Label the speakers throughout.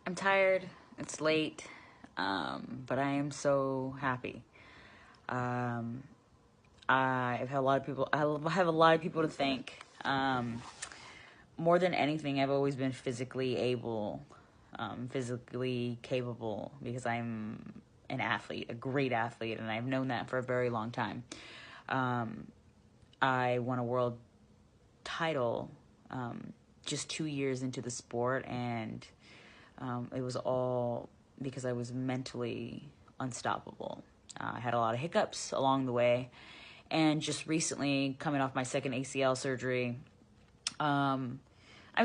Speaker 1: I'm tired. It's late, but I am so happy. Um, I've had a lot of people. I have a lot of people to thank. More than anything, I've always been physically able, physically capable, because I'm an athlete, a great athlete, and I've known that for a very long time. I won a world title just 2 years into the sport, and it was all because I was mentally unstoppable. I had a lot of hiccups along the way, and just recently, coming off my second ACL surgery, I'm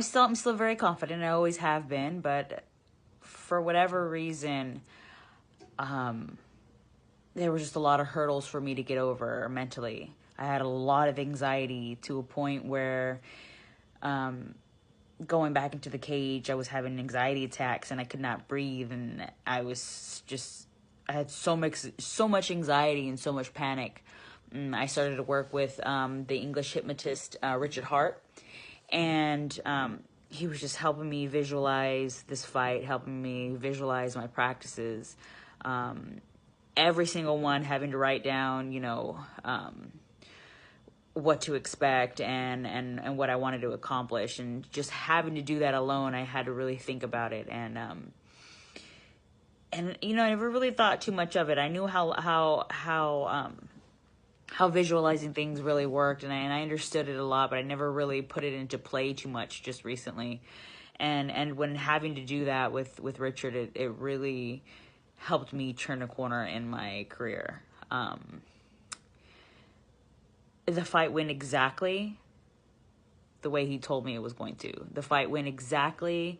Speaker 1: still very confident. I always have been, but for whatever reason, there were just a lot of hurdles for me to get over mentally. I had a lot of anxiety to a point where, going back into the cage, I was having anxiety attacks and I could not breathe, and I had so much anxiety and so much panic. I started to work with the English hypnotist, Richard Hart, and he was just helping me visualize this fight, helping me visualize my practices. Every single one having to write down, what to expect and what I wanted to accomplish, and just having to do that alone, I had to really think about it, and I never really thought too much of it. I knew how visualizing things really worked, and I understood it a lot, but I never really put it into play too much just recently. And when having to do that with Richard, it really helped me turn a corner in my career. The fight went exactly the way he told me it was going to. The fight went exactly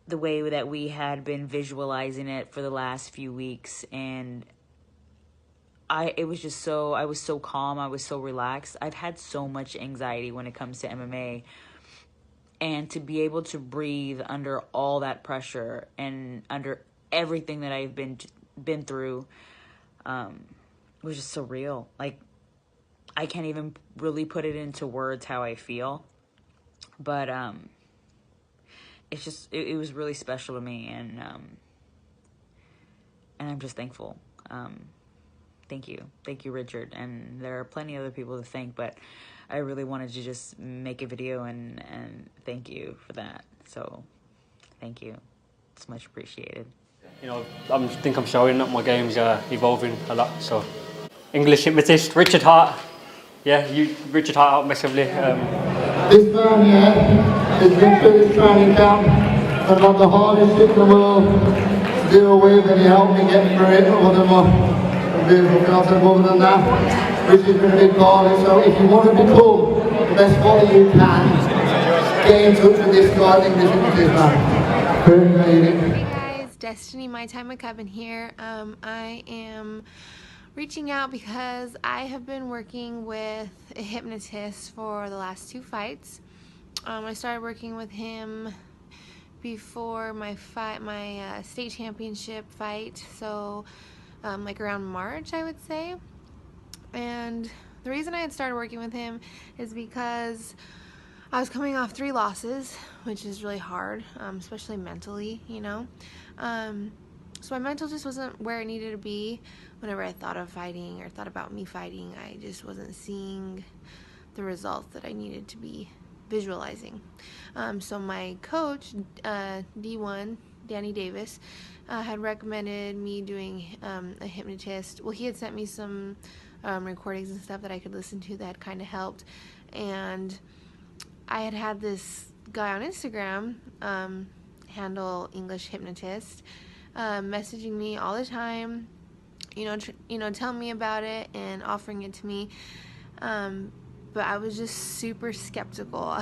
Speaker 1: the way that we had been visualizing it for the last few weeks, and I was so calm, I was so relaxed. I've had so much anxiety when it comes to MMA, and to be able to breathe under all that pressure and under everything that I've been through was just surreal. Like, I can't even really put it into words how I feel, but it was really special to me, and I'm just thankful. Thank you, Richard, and there are plenty of other people to thank, but I really wanted to just make a video and thank you for that. So, thank you. It's much appreciated.
Speaker 2: I think I'm showing that my game's evolving a lot. So, English hypnotist Richard Hart. Yeah, Richard Hart out massively.
Speaker 3: This man here has been through this training camp and about the hardest shit in the world to deal with, and he helped me get through it. Other than my beautiful fiance, other than that, Richard's been a big part of it. So if you want to become the best fighter you can, get in touch with this guy, English hypnotist man.
Speaker 4: Hey guys, Destiny, my time at Coven here. I am reaching out because I have been working with a hypnotist for the last 2 fights. I started working with him before my state championship fight, so like around March, I would say. And the reason I had started working with him is because I was coming off 3 losses, which is really hard, especially mentally, So my mental just wasn't where it needed to be. Whenever I thought of fighting or thought about me fighting, I just wasn't seeing the results that I needed to be visualizing. So my coach, D1, Danny Davis, had recommended me doing a hypnotist. Well, he had sent me some recordings and stuff that I could listen to that kind of helped. And I had this guy on Instagram, handle English Hypnotist, messaging me all the time, telling me about it and offering it to me. But I was just super skeptical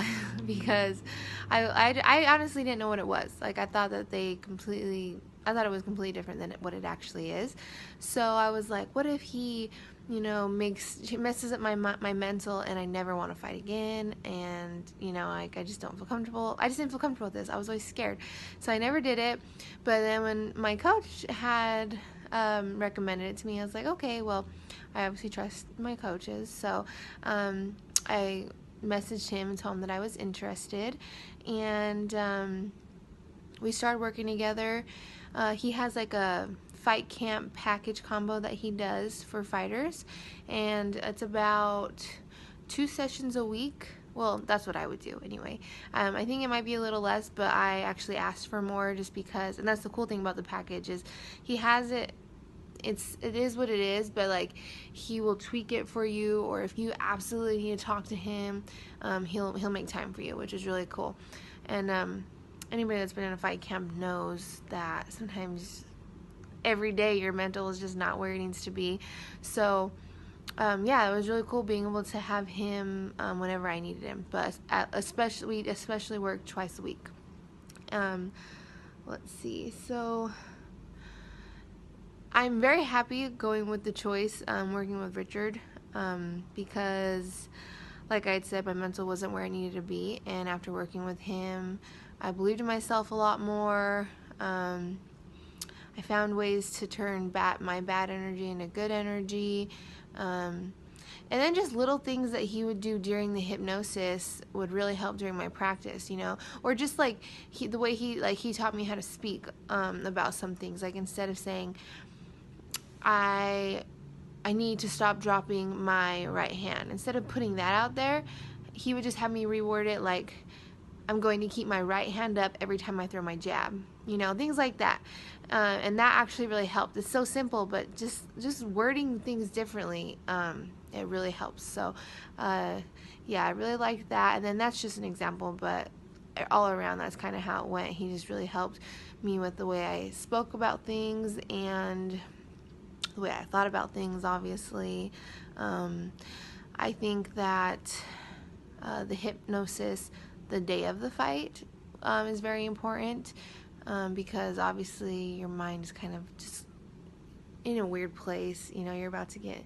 Speaker 4: because I honestly didn't know what it was. Like, I thought it was completely different than what it actually is. So I was like, what if he messes up my mental and I never want to fight again, and I just don't feel comfortable. I just didn't feel comfortable with this. I was always scared, so I never did it. But then when my coach had recommended it to me, I was like, okay, well, I obviously trust my coaches, so I messaged him and told him that I was interested, and we started working together. He has like a fight camp package combo that he does for fighters, and it's about 2 sessions a week. Well, that's what I would do anyway. I think it might be a little less, but I actually asked for more just because, and that's the cool thing about the package is he has it, it is what it is, but like he will tweak it for you, or if you absolutely need to talk to him, he'll make time for you, which is really cool. And anybody that's been in a fight camp knows that sometimes every day your mental is just not where it needs to be. So yeah, it was really cool being able to have him whenever I needed him, but we especially work twice a week. Let's see, so I'm very happy going with the choice working with Richard, because like I had said, my mental wasn't where it needed to be, and after working with him I believed in myself a lot more. I found ways to turn my bad energy into good energy. And then just little things that he would do during the hypnosis would really help during my practice, you know, or just like the way he taught me how to speak about some things. Like instead of saying I need to stop dropping my right hand, instead of putting that out there, he would just have me reword it like I'm going to keep my right hand up every time I throw my jab, you know, things like that. And that actually really helped. It's so simple, but just wording things differently, it really helps. So yeah, I really liked that. And then that's just an example, but all around that's kind of how it went. He just really helped me with the way I spoke about things and the way I thought about things, obviously. I think that the hypnosis the day of the fight is very important, because obviously your mind is kind of just in a weird place. You know, you're about to get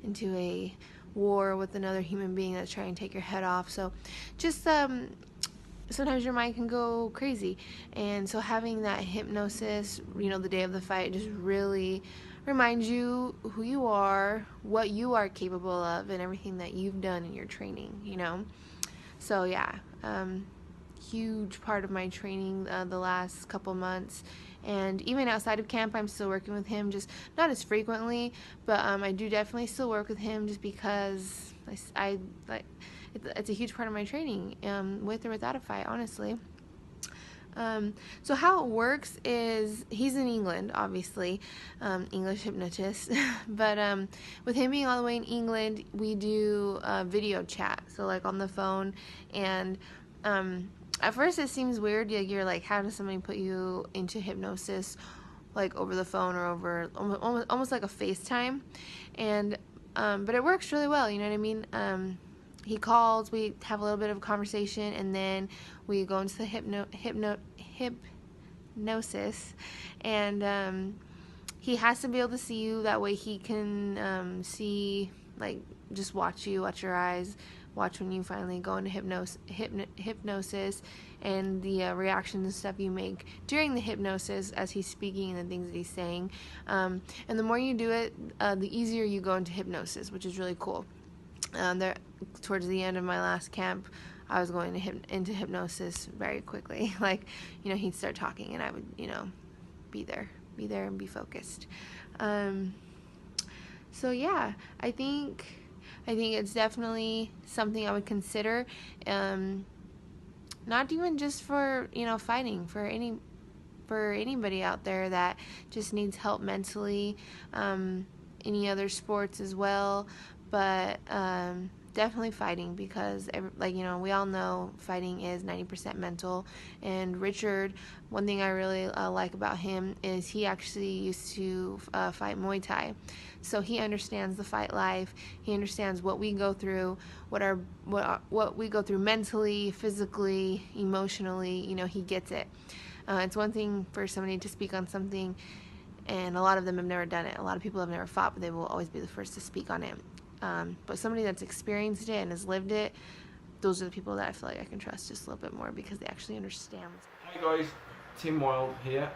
Speaker 4: into a war with another human being that's trying to take your head off. So just sometimes your mind can go crazy, and so having that hypnosis, you know, the day of the fight just really reminds you who you are, what you are capable of, and everything that you've done in your training, you know. So yeah, huge part of my training the last couple months, and even outside of camp I'm still working with him, just not as frequently, but I do definitely still work with him just because I it's a huge part of my training, with or without a fight, honestly. So how it works is he's in England, obviously, English hypnotist, but with him being all the way in England, we do video chat, so like on the phone. And at first it seems weird. You're like, how does somebody put you into hypnosis like over the phone or over almost like a FaceTime? And but it works really well, you know what I mean? He calls, we have a little bit of a conversation, and then we go into the hypnosis, and he has to be able to see you. That way he can see, like, just watch your eyes, watch when you finally go into hypnosis, and the reactions and stuff you make during the hypnosis as he's speaking and the things that he's saying. And the more you do it, the easier you go into hypnosis, which is really cool. There, towards the end of my last camp, I was going into hypnosis very quickly. Like, you know, he'd start talking and I would, you know, be there and be focused. So yeah, I think it's definitely something I would consider, not even just for, you know, fighting, for anybody out there that just needs help mentally, any other sports as well. But definitely fighting, because like, you know, we all know fighting is 90% mental. And Richard, one thing I really like about him is he actually used to fight Muay Thai, so he understands the fight life. He understands what we go through, what we go through mentally, physically, emotionally. You know, he gets it. It's one thing for somebody to speak on something, and a lot of them have never done it. A lot of people have never fought, but they will always be the first to speak on it. But somebody that's experienced it and has lived it, those are the people that I feel like I can trust just a little bit more, because they actually understand.
Speaker 5: Hi guys, Tim Wilde here,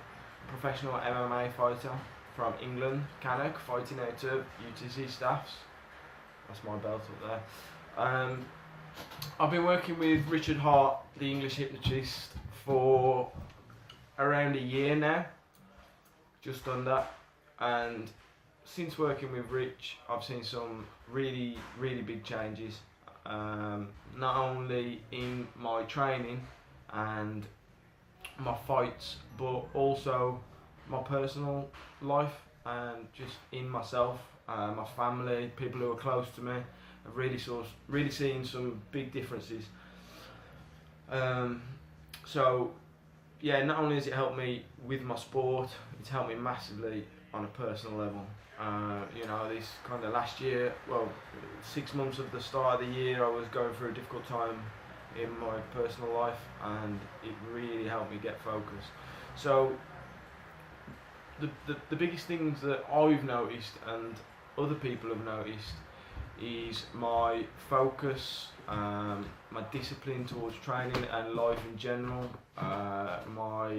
Speaker 5: professional MMA fighter from England, Cannock, fighting out of UTC Staffs. That's my belt up there. I've been working with Richard Hart, the English hypnotist, for around a year now, just under, and since working with Rich, I've seen some really big changes, not only in my training and my fights, but also my personal life and just in myself, my family, people who are close to me. I've really seen some big differences. So yeah, not only has it helped me with my sport, it's helped me massively on a personal level. You know, this kind of last year, well, 6 months of the start of the year, I was going through a difficult time in my personal life, and it really helped me get focused. So the biggest things that I've noticed and other people have noticed is my focus, my discipline towards training and life in general, my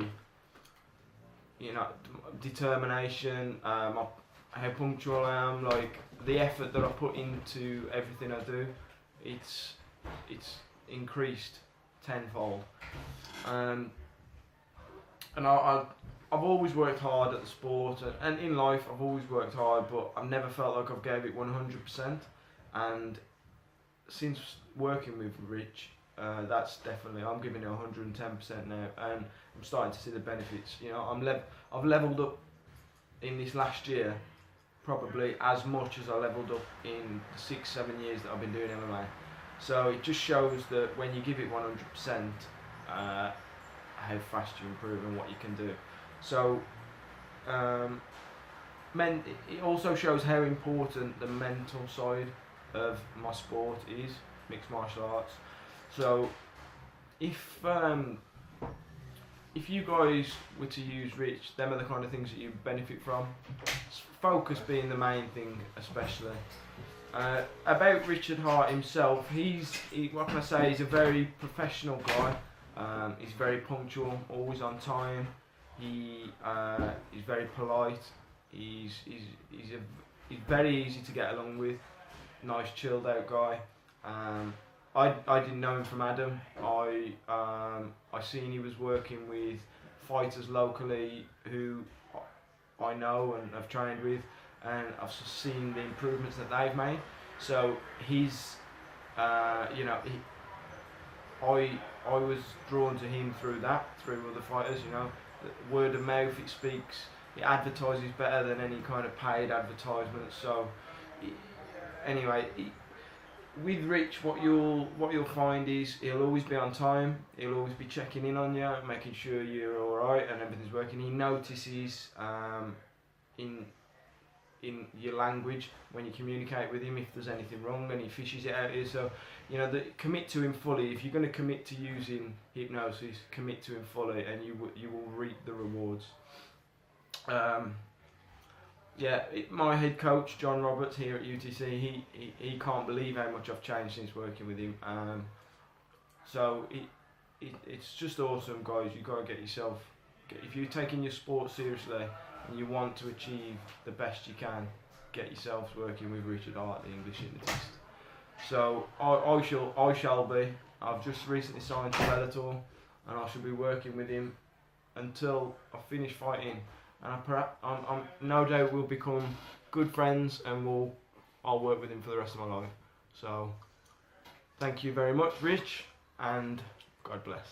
Speaker 5: determination, how punctual I am, like the effort that I put into everything I do, it's increased tenfold. And I've always worked hard at the sport, and in life I've always worked hard, but I've never felt like I've gave it 100%. And since working with Rich, that's definitely, I'm giving it 110% now, and I'm starting to see the benefits. You know, I've leveled up in this last year, probably as much as I leveled up in the 6-7 years that I've been doing MMA. So it just shows that when you give it 100%, how fast you improve and what you can do. So it also shows how important the mental side of my sport is, mixed martial arts. So if you guys were to use Rich, them are the kind of things that you benefit from. Focus being the main thing, especially. About Richard Hart himself, what can I say, he's a very professional guy. He's very punctual, always on time. He's very polite. He's very easy to get along with. Nice chilled out guy. I didn't know him from Adam. I seen he was working with fighters locally who I know and have trained with, and I've seen the improvements that they've made. So I was drawn to him through other fighters. You know, the word of mouth, it speaks. It advertises better than any kind of paid advertisement. So anyway, with Rich, what you'll find is he'll always be on time. He'll always be checking in on you, making sure you're all right and everything's working. He notices in your language when you communicate with him if there's anything wrong, and he fishes it out here. So you know, commit to him fully. If you're going to commit to using hypnosis, commit to him fully, and you will reap the rewards. My head coach John Roberts here at UTC, he can't believe how much I've changed since working with him. So it's just awesome, guys. You got to get yourself. If you're taking your sport seriously and you want to achieve the best you can, get yourselves working with Richard Hart, the English hypnotist. So I shall be. I've just recently signed to Bellator, and I shall be working with him until I finish fighting. And I'm no doubt we'll become good friends, and I'll work with him for the rest of my life. So thank you very much, Rich, and God bless.